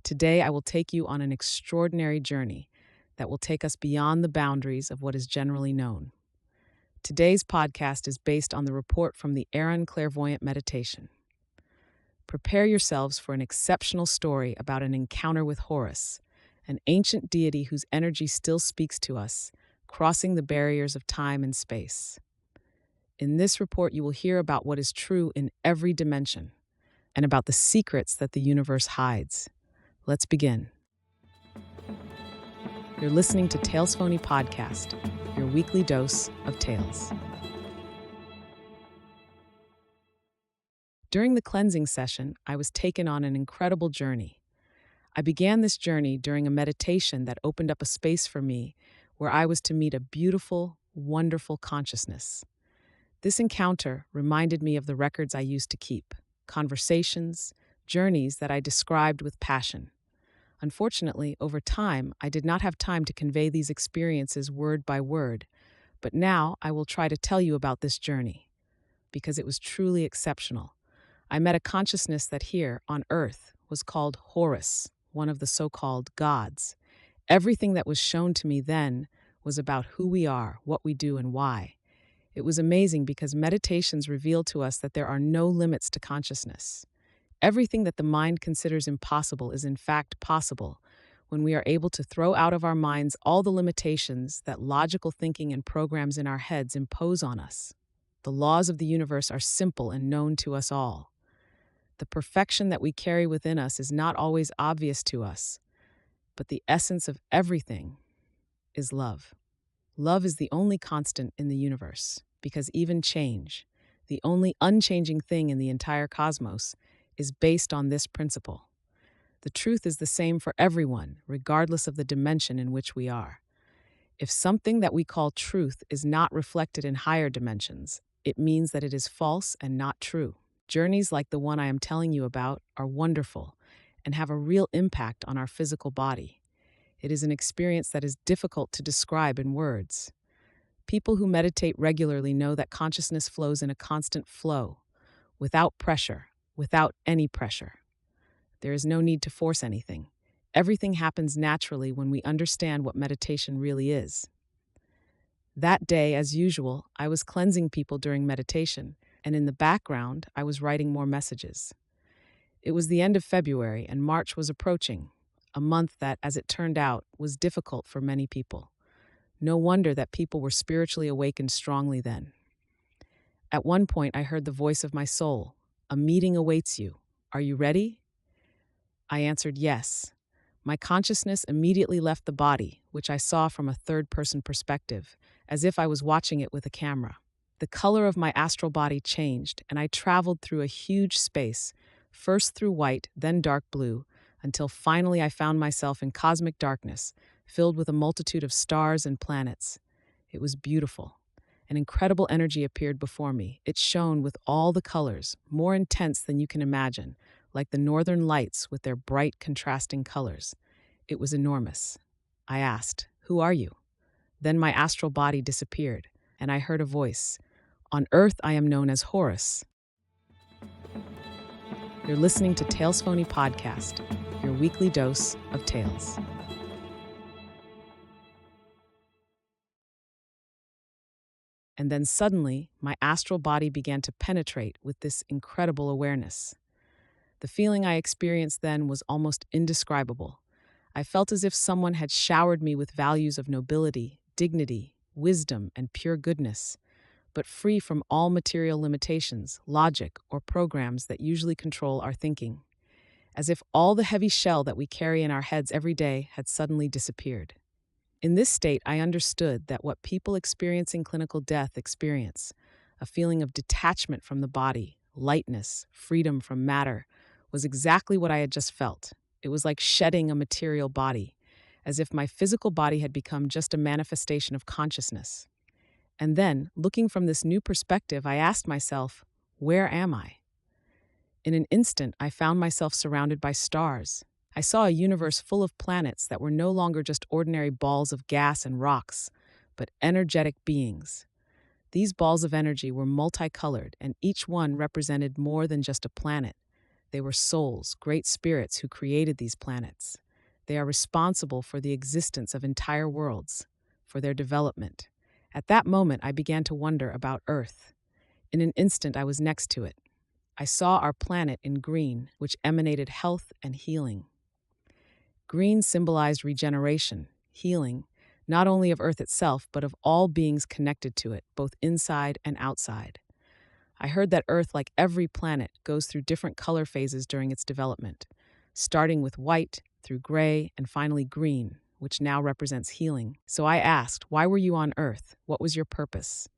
Today, I will take you on an extraordinary journey that will take us beyond the boundaries of what is generally known. Today's podcast is based on the report from the Aron clairvoyant meditation. Prepare yourselves for an exceptional story about an encounter with Horus, an ancient deity whose energy still speaks to us, crossing the barriers of time and space. In this report, you will hear about what is true in every dimension and about the secrets that the universe hides. Let's begin. You're listening to Talesphony podcast, your weekly dose of tales. During the cleansing session, I was taken on an incredible journey. I began this journey during a meditation that opened up a space for me where I was to meet a beautiful, wonderful consciousness. This encounter reminded me of the records I used to keep, conversations, journeys that I described with passion. Unfortunately, over time, I did not have time to convey these experiences word by word, but now I will try to tell you about this journey, because it was truly exceptional. I met a consciousness that here, on Earth, was called Horus, one of the so-called gods. Everything that was shown to me then was about who we are, what we do, and why. It was amazing because meditations reveal to us that there are no limits to consciousness. Everything that the mind considers impossible is in fact possible when we are able to throw out of our minds all the limitations that logical thinking and programs in our heads impose on us. The laws of the universe are simple and known to us all. The perfection that we carry within us is not always obvious to us, but the essence of everything is love. Love is the only constant in the universe, because even change, the only unchanging thing in the entire cosmos, is based on this principle. The truth is the same for everyone, regardless of the dimension in which we are. If something that we call truth is not reflected in higher dimensions, it means that it is false and not true. Journeys like the one I am telling you about are wonderful and have a real impact on our physical body. It is an experience that is difficult to describe in words. People who meditate regularly know that consciousness flows in a constant flow, without pressure, without any pressure. There is no need to force anything. Everything happens naturally when we understand what meditation really is. That day, as usual, I was cleansing people during meditation, and in the background, I was writing more messages. It was the end of February, and March was approaching, a month that, as it turned out, was difficult for many people. No wonder that people were spiritually awakened strongly then. At one point, I heard the voice of my soul. A meeting awaits you. Are you ready? I answered yes. My consciousness immediately left the body, which I saw from a third-person perspective, as if I was watching it with a camera. The color of my astral body changed, and I traveled through a huge space, first through white, then dark blue, until finally I found myself in cosmic darkness, filled with a multitude of stars and planets. It was beautiful. An incredible energy appeared before me. It shone with all the colors, more intense than you can imagine, like the northern lights with their bright, contrasting colors. It was enormous. I asked, "Who are you?" Then my astral body disappeared, and I heard a voice. "On Earth, I am known as Horus." You're listening to Talesphony podcast, your weekly dose of tales. And then suddenly, my astral body began to penetrate with this incredible awareness. The feeling I experienced then was almost indescribable. I felt as if someone had showered me with values of nobility, dignity, wisdom, and pure goodness, but free from all material limitations, logic, or programs that usually control our thinking. As if all the heavy shell that we carry in our heads every day had suddenly disappeared. In this state, I understood that what people experiencing clinical death experience, a feeling of detachment from the body, lightness, freedom from matter, was exactly what I had just felt. It was like shedding a material body, as if my physical body had become just a manifestation of consciousness. And then, looking from this new perspective, I asked myself, where am I? In an instant, I found myself surrounded by stars. I saw a universe full of planets that were no longer just ordinary balls of gas and rocks, but energetic beings. These balls of energy were multicolored, and each one represented more than just a planet. They were souls, great spirits who created these planets. They are responsible for the existence of entire worlds, for their development. At that moment, I began to wonder about Earth. In an instant, I was next to it. I saw our planet in green, which emanated health and healing. Green symbolized regeneration, healing, not only of Earth itself, but of all beings connected to it, both inside and outside. I heard that Earth, like every planet, goes through different color phases during its development, starting with white, through gray, and finally green, which now represents healing. So I asked, why were you on Earth? What was your purpose?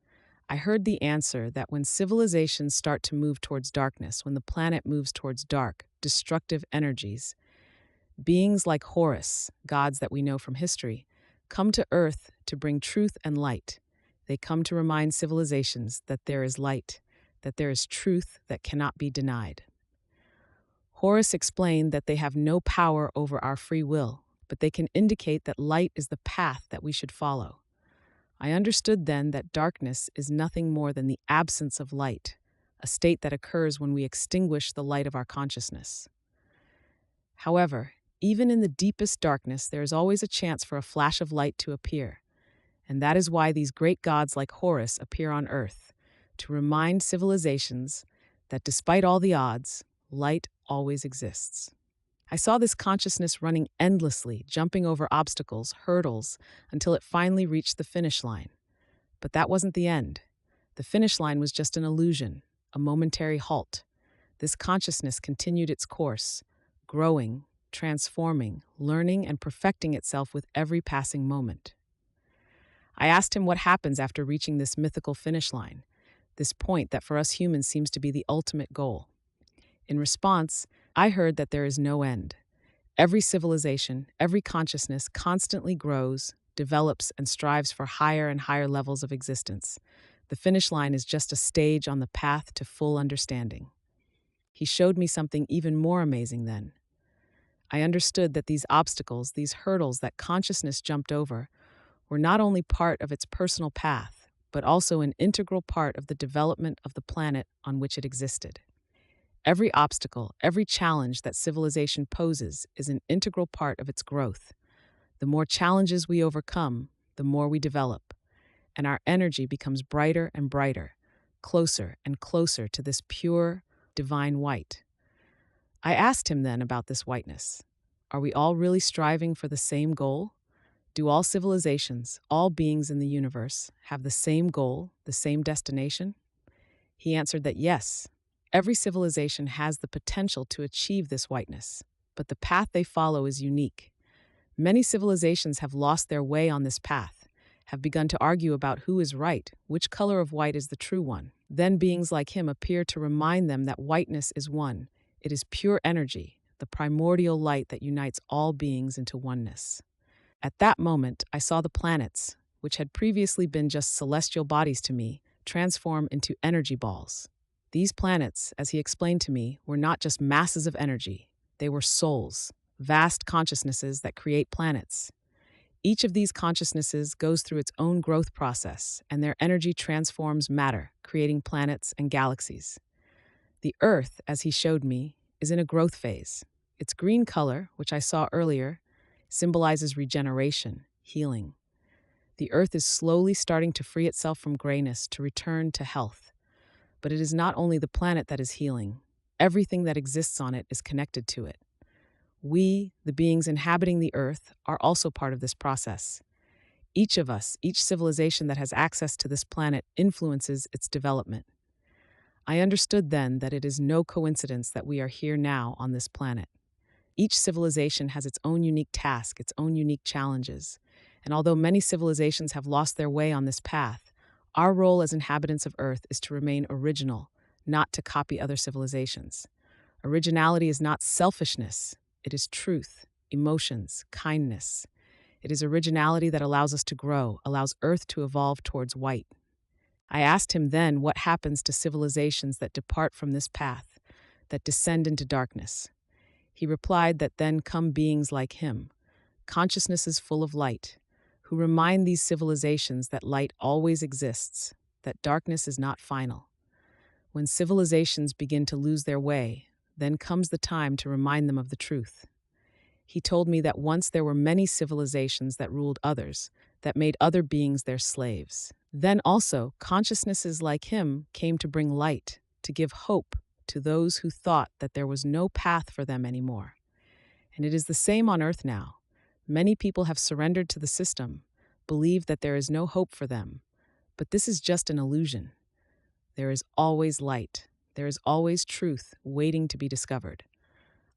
I heard the answer that when civilizations start to move towards darkness, when the planet moves towards dark, destructive energies, beings like Horus, gods that we know from history, come to Earth to bring truth and light. They come to remind civilizations that there is light, that there is truth that cannot be denied. Horus explained that they have no power over our free will, but they can indicate that light is the path that we should follow. I understood then that darkness is nothing more than the absence of light, a state that occurs when we extinguish the light of our consciousness. However, even in the deepest darkness, there is always a chance for a flash of light to appear, and that is why these great gods like Horus appear on Earth, to remind civilizations that despite all the odds, light always exists. I saw this consciousness running endlessly, jumping over obstacles, hurdles, until it finally reached the finish line. But that wasn't the end. The finish line was just an illusion, a momentary halt. This consciousness continued its course, growing, transforming, learning, and perfecting itself with every passing moment. I asked him what happens after reaching this mythical finish line, this point that for us humans seems to be the ultimate goal. In response, I heard that there is no end. Every civilization, every consciousness constantly grows, develops, and strives for higher and higher levels of existence. The finish line is just a stage on the path to full understanding. He showed me something even more amazing then. I understood that these obstacles, these hurdles that consciousness jumped over, were not only part of its personal path, but also an integral part of the development of the planet on which it existed. Every obstacle, every challenge that civilization poses is an integral part of its growth. The more challenges we overcome, the more we develop, and our energy becomes brighter and brighter, closer and closer to this pure, divine white. I asked him then about this whiteness. Are we all really striving for the same goal? Do all civilizations, all beings in the universe, have the same goal, the same destination? He answered that yes. Every civilization has the potential to achieve this whiteness, but the path they follow is unique. Many civilizations have lost their way on this path, have begun to argue about who is right, which color of white is the true one. Then beings like him appear to remind them that whiteness is one. It is pure energy, the primordial light that unites all beings into oneness. At that moment, I saw the planets, which had previously been just celestial bodies to me, transform into energy balls. These planets, as he explained to me, were not just masses of energy. They were souls, vast consciousnesses that create planets. Each of these consciousnesses goes through its own growth process, and their energy transforms matter, creating planets and galaxies. The Earth, as he showed me, is in a growth phase. Its green color, which I saw earlier, symbolizes regeneration, healing. The Earth is slowly starting to free itself from grayness to return to health. But it is not only the planet that is healing. Everything that exists on it is connected to it. We, the beings inhabiting the Earth, are also part of this process. Each of us, each civilization that has access to this planet influences its development. I understood then that it is no coincidence that we are here now on this planet. Each civilization has its own unique task, its own unique challenges. And although many civilizations have lost their way on this path, our role as inhabitants of Earth is to remain original, not to copy other civilizations. Originality is not selfishness. It is truth, emotions, kindness. It is originality that allows us to grow, allows Earth to evolve towards white. I asked him then what happens to civilizations that depart from this path, that descend into darkness. He replied that then come beings like him, consciousnesses full of light, who remind these civilizations that light always exists, that darkness is not final. When civilizations begin to lose their way, then comes the time to remind them of the truth. He told me that once there were many civilizations that ruled others, that made other beings their slaves. Then also, consciousnesses like him came to bring light, to give hope to those who thought that there was no path for them anymore. And it is the same on Earth now. Many people have surrendered to the system, believe that there is no hope for them. But this is just an illusion. There is always light. There is always truth waiting to be discovered.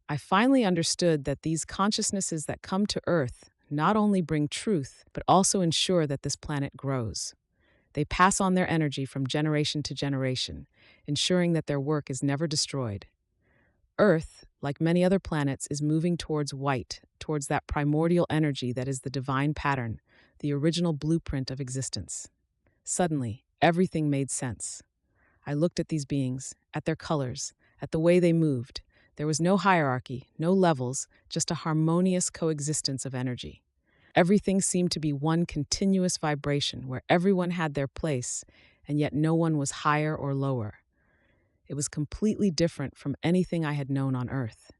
I finally understood that these consciousnesses that come to Earth not only bring truth, but also ensure that this planet grows. They pass on their energy from generation to generation, ensuring that their work is never destroyed. Earth, like many other planets, is moving towards white, towards that primordial energy that is the divine pattern, the original blueprint of existence. Suddenly, everything made sense. I looked at these beings, at their colors, at the way they moved. There was no hierarchy, no levels, just a harmonious coexistence of energy. Everything seemed to be one continuous vibration where everyone had their place, and yet no one was higher or lower. It was completely different from anything I had known on Earth.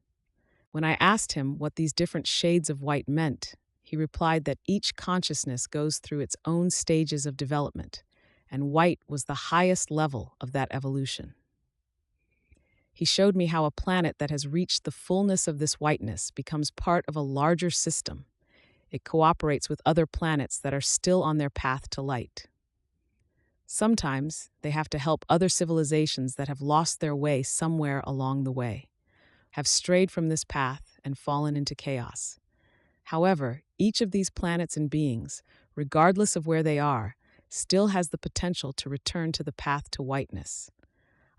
When I asked him what these different shades of white meant, he replied that each consciousness goes through its own stages of development, and white was the highest level of that evolution. He showed me how a planet that has reached the fullness of this whiteness becomes part of a larger system. It cooperates with other planets that are still on their path to light. Sometimes they have to help other civilizations that have lost their way somewhere along the way, have strayed from this path and fallen into chaos. However, each of these planets and beings, regardless of where they are, still has the potential to return to the path to whiteness.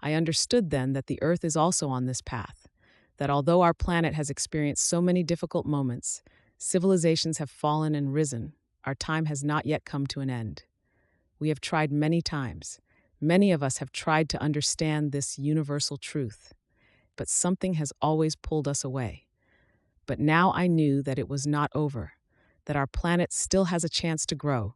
I understood then that the Earth is also on this path, that although our planet has experienced so many difficult moments, civilizations have fallen and risen, our time has not yet come to an end. We have tried many times. Many of us have tried to understand this universal truth, but something has always pulled us away. But now I knew that it was not over, that our planet still has a chance to grow,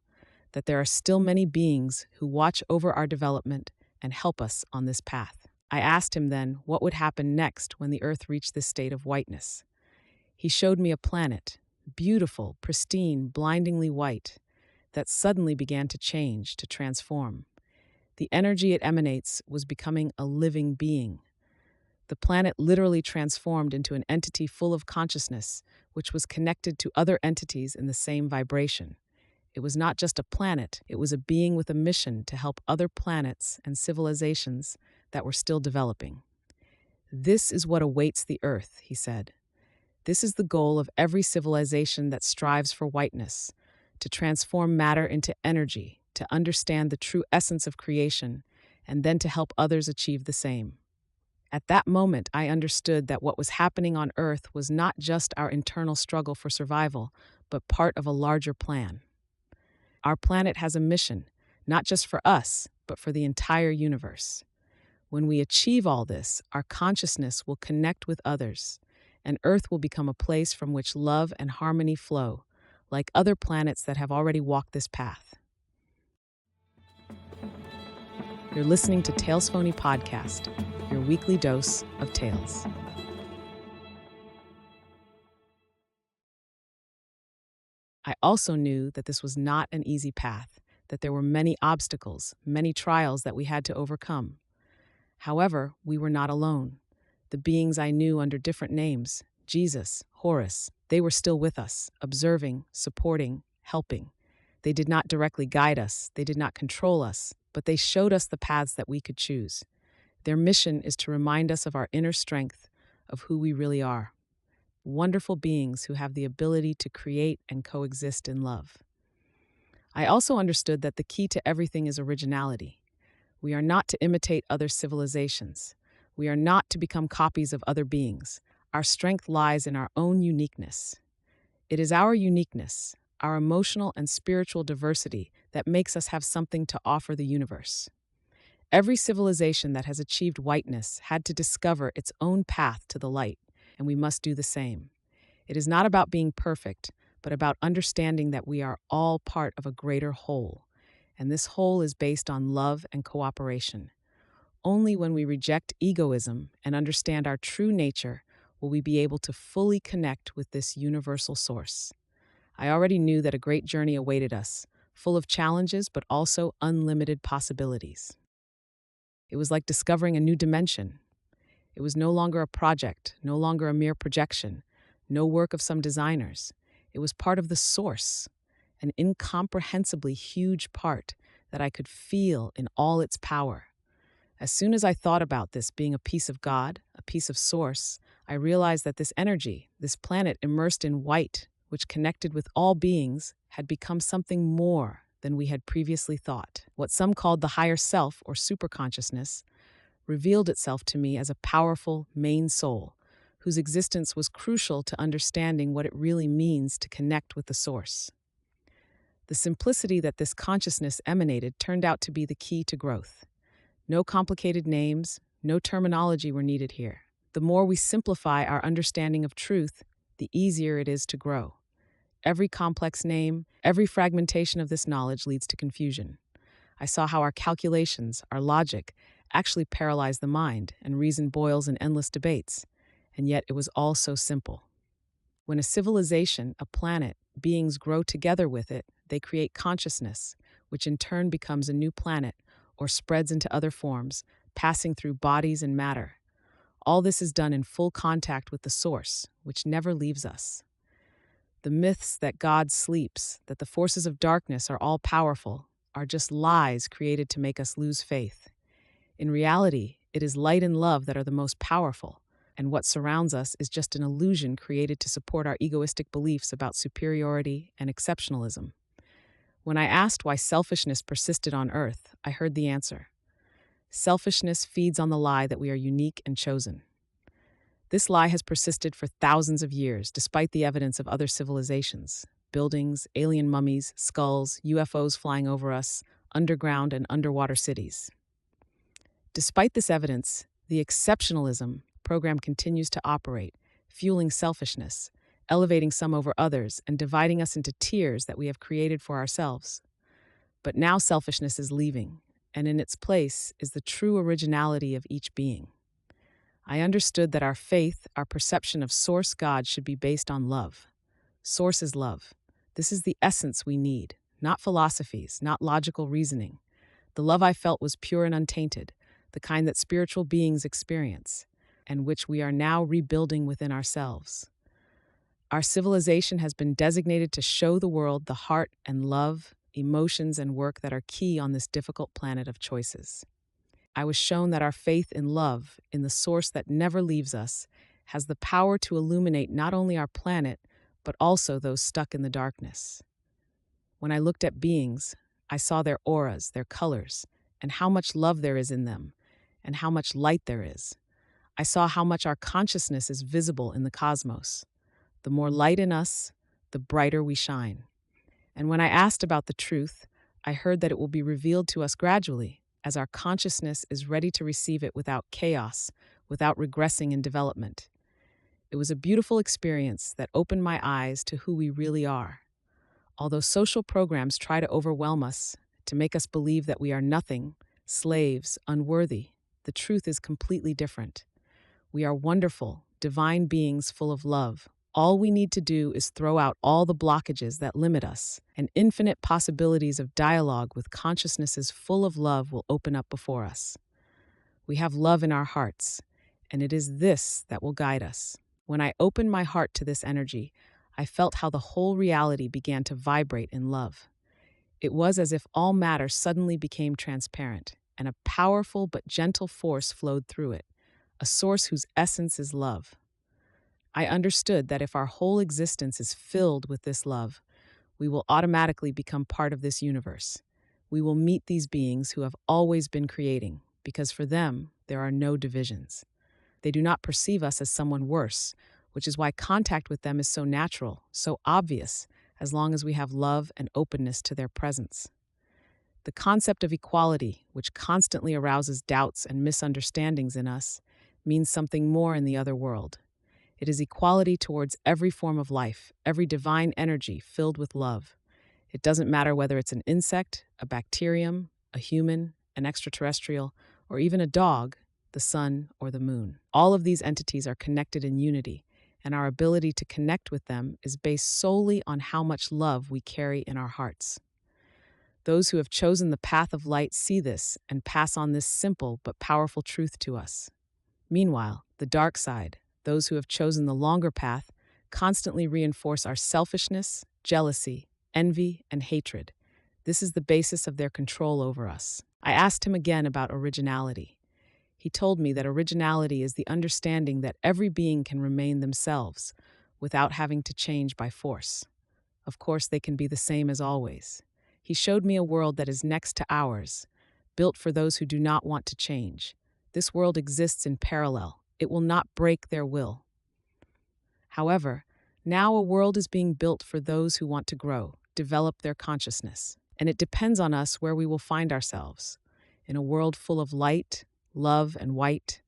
that there are still many beings who watch over our development and help us on this path. I asked him then what would happen next when the Earth reached this state of whiteness. He showed me a planet, beautiful, pristine, blindingly white, that suddenly began to change, to transform. The energy it emanates was becoming a living being. The planet literally transformed into an entity full of consciousness, which was connected to other entities in the same vibration. It was not just a planet, it was a being with a mission to help other planets and civilizations that were still developing. This is what awaits the Earth, he said. This is the goal of every civilization that strives for whiteness, to transform matter into energy, to understand the true essence of creation, and then to help others achieve the same. At that moment, I understood that what was happening on Earth was not just our internal struggle for survival, but part of a larger plan. Our planet has a mission, not just for us, but for the entire universe. When we achieve all this, our consciousness will connect with others, and Earth will become a place from which love and harmony flow, like other planets that have already walked this path. You're listening to Talesphony Podcast, your weekly dose of tales. I also knew that this was not an easy path, that there were many obstacles, many trials that we had to overcome. However, we were not alone. The beings I knew under different names, Jesus, Horus, they were still with us, observing, supporting, helping. They did not directly guide us, they did not control us, but they showed us the paths that we could choose. Their mission is to remind us of our inner strength, of who we really are. Wonderful beings who have the ability to create and coexist in love. I also understood that the key to everything is originality. We are not to imitate other civilizations. We are not to become copies of other beings. Our strength lies in our own uniqueness. It is our uniqueness, our emotional and spiritual diversity, that makes us have something to offer the universe. Every civilization that has achieved whiteness had to discover its own path to the light, and we must do the same. It is not about being perfect, but about understanding that we are all part of a greater whole, and this whole is based on love and cooperation. only when we reject egoism and understand our true nature will we be able to fully connect with this universal source. I already knew that a great journey awaited us, full of challenges but also unlimited possibilities. It was like discovering a new dimension. It was no longer a project, no longer a mere projection, no work of some designers. It was part of the source, an incomprehensibly huge part that I could feel in all its power. As soon as I thought about this being a piece of God, a piece of source, I realized that this energy, this planet immersed in white, which connected with all beings, had become something more than we had previously thought. What some called the higher self or superconsciousness revealed itself to me as a powerful main soul, whose existence was crucial to understanding what it really means to connect with the source. The simplicity that this consciousness emanated turned out to be the key to growth. No complicated names, no terminology were needed here. The more we simplify our understanding of truth, the easier it is to grow. Every complex name, every fragmentation of this knowledge leads to confusion. I saw how our calculations, our logic, actually paralyze the mind, and reason boils in endless debates. And yet it was all so simple. When a civilization, a planet, beings grow together with it, they create consciousness, which in turn becomes a new planet or spreads into other forms, passing through bodies and matter. All this is done in full contact with the source, which never leaves us. The myths that God sleeps, that the forces of darkness are all powerful, are just lies created to make us lose faith. In reality, it is light and love that are the most powerful, and what surrounds us is just an illusion created to support our egoistic beliefs about superiority and exceptionalism. When I asked why selfishness persisted on Earth, I heard the answer. Selfishness feeds on the lie that we are unique and chosen. This lie has persisted for thousands of years, despite the evidence of other civilizations. Buildings, alien mummies, skulls, UFOs flying over us, underground and underwater cities. Despite this evidence, the exceptionalism program continues to operate, fueling selfishness, elevating some over others, and dividing us into tiers that we have created for ourselves. But now selfishness is leaving, and in its place is the true originality of each being. I understood that our faith, our perception of Source God should be based on love. Source is love. This is the essence we need, not philosophies, not logical reasoning. The love I felt was pure and untainted, the kind that spiritual beings experience, and which we are now rebuilding within ourselves. Our civilization has been designated to show the world the heart and love, emotions and work that are key on this difficult planet of choices. I was shown that our faith in love, in the source that never leaves us, has the power to illuminate not only our planet, but also those stuck in the darkness. When I looked at beings, I saw their auras, their colors, and how much love there is in them, and how much light there is. I saw how much our consciousness is visible in the cosmos. The more light in us, the brighter we shine. And when I asked about the truth, I heard that it will be revealed to us gradually, as our consciousness is ready to receive it without chaos, without regressing in development. It was a beautiful experience that opened my eyes to who we really are. Although social programs try to overwhelm us, to make us believe that we are nothing, slaves, unworthy, the truth is completely different. We are wonderful, divine beings full of love. All we need to do is throw out all the blockages that limit us, and infinite possibilities of dialogue with consciousnesses full of love will open up before us. We have love in our hearts, and it is this that will guide us. When I opened my heart to this energy, I felt how the whole reality began to vibrate in love. It was as if all matter suddenly became transparent, and a powerful but gentle force flowed through it, a source whose essence is love. I understood that if our whole existence is filled with this love, we will automatically become part of this universe. We will meet these beings who have always been creating, because for them, there are no divisions. They do not perceive us as someone worse, which is why contact with them is so natural, so obvious, as long as we have love and openness to their presence. The concept of equality, which constantly arouses doubts and misunderstandings in us, means something more in the other world. It is equality towards every form of life, every divine energy filled with love. It doesn't matter whether it's an insect, a bacterium, a human, an extraterrestrial, or even a dog, the sun, or the moon. All of these entities are connected in unity, and our ability to connect with them is based solely on how much love we carry in our hearts. Those who have chosen the path of light see this and pass on this simple but powerful truth to us. Meanwhile, the dark side, those who have chosen the longer path, constantly reinforce our selfishness, jealousy, envy, and hatred. This is the basis of their control over us. I asked him again about originality. He told me that originality is the understanding that every being can remain themselves without having to change by force. Of course, they can be the same as always. He showed me a world that is next to ours, built for those who do not want to change. This world exists in parallel. It will not break their will. However, now a world is being built for those who want to grow, develop their consciousness. And it depends on us where we will find ourselves, in a world full of light, love, and white,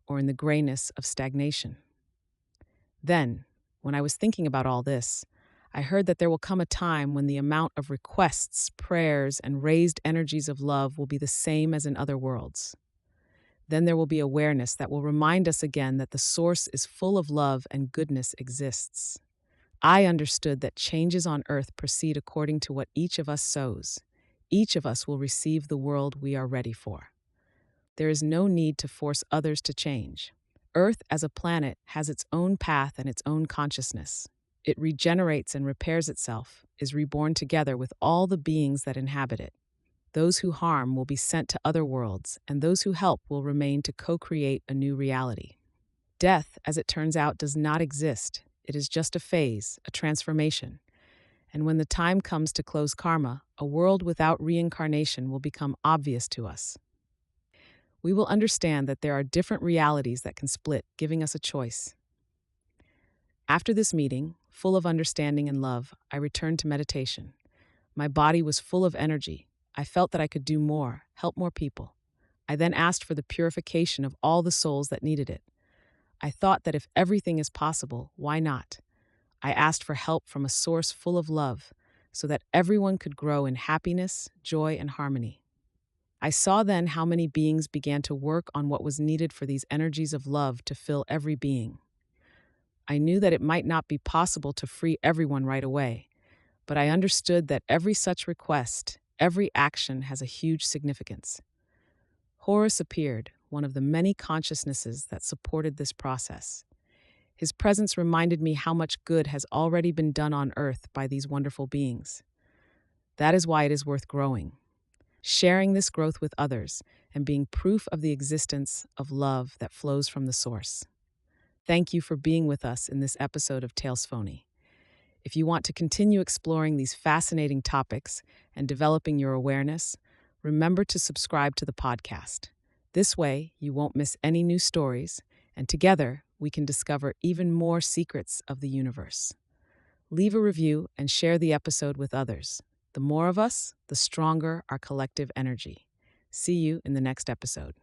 or in the grayness of stagnation. Then, when I was thinking about all this, I heard that there will come a time when the amount of requests, prayers, and raised energies of love will be the same as in other worlds. Then there will be awareness that will remind us again that the source is full of love and goodness exists. I understood that changes on earth proceed according to what each of us sows. Each of us will receive the world we are ready for. There is no need to force others to change. Earth as a planet has its own path and its own consciousness. It regenerates and repairs itself, is reborn together with all the beings that inhabit it. Those who harm will be sent to other worlds, and those who help will remain to co-create a new reality. Death, as it turns out, does not exist. It is just a phase, a transformation. And when the time comes to close karma, a world without reincarnation will become obvious to us. We will understand that there are different realities that can split, giving us a choice. After this meeting, full of understanding and love, I returned to meditation. My body was full of energy. I felt that I could do more, help more people. I then asked for the purification of all the souls that needed it. I thought that if everything is possible, why not? I asked for help from a source full of love, so that everyone could grow in happiness, joy, and harmony. I saw then how many beings began to work on what was needed for these energies of love to fill every being. I knew that it might not be possible to free everyone right away, but I understood that every such request, every action has a huge significance. Horus appeared, one of the many consciousnesses that supported this process. His presence reminded me how much good has already been done on earth by these wonderful beings. That is why it is worth growing. Sharing this growth with others and being proof of the existence of love that flows from the source. Thank you for being with us in this episode of Talesphony. If you want to continue exploring these fascinating topics and developing your awareness, remember to subscribe to the podcast. This way, you won't miss any new stories, and together, we can discover even more secrets of the universe. Leave a review and share the episode with others. The more of us, the stronger our collective energy. See you in the next episode.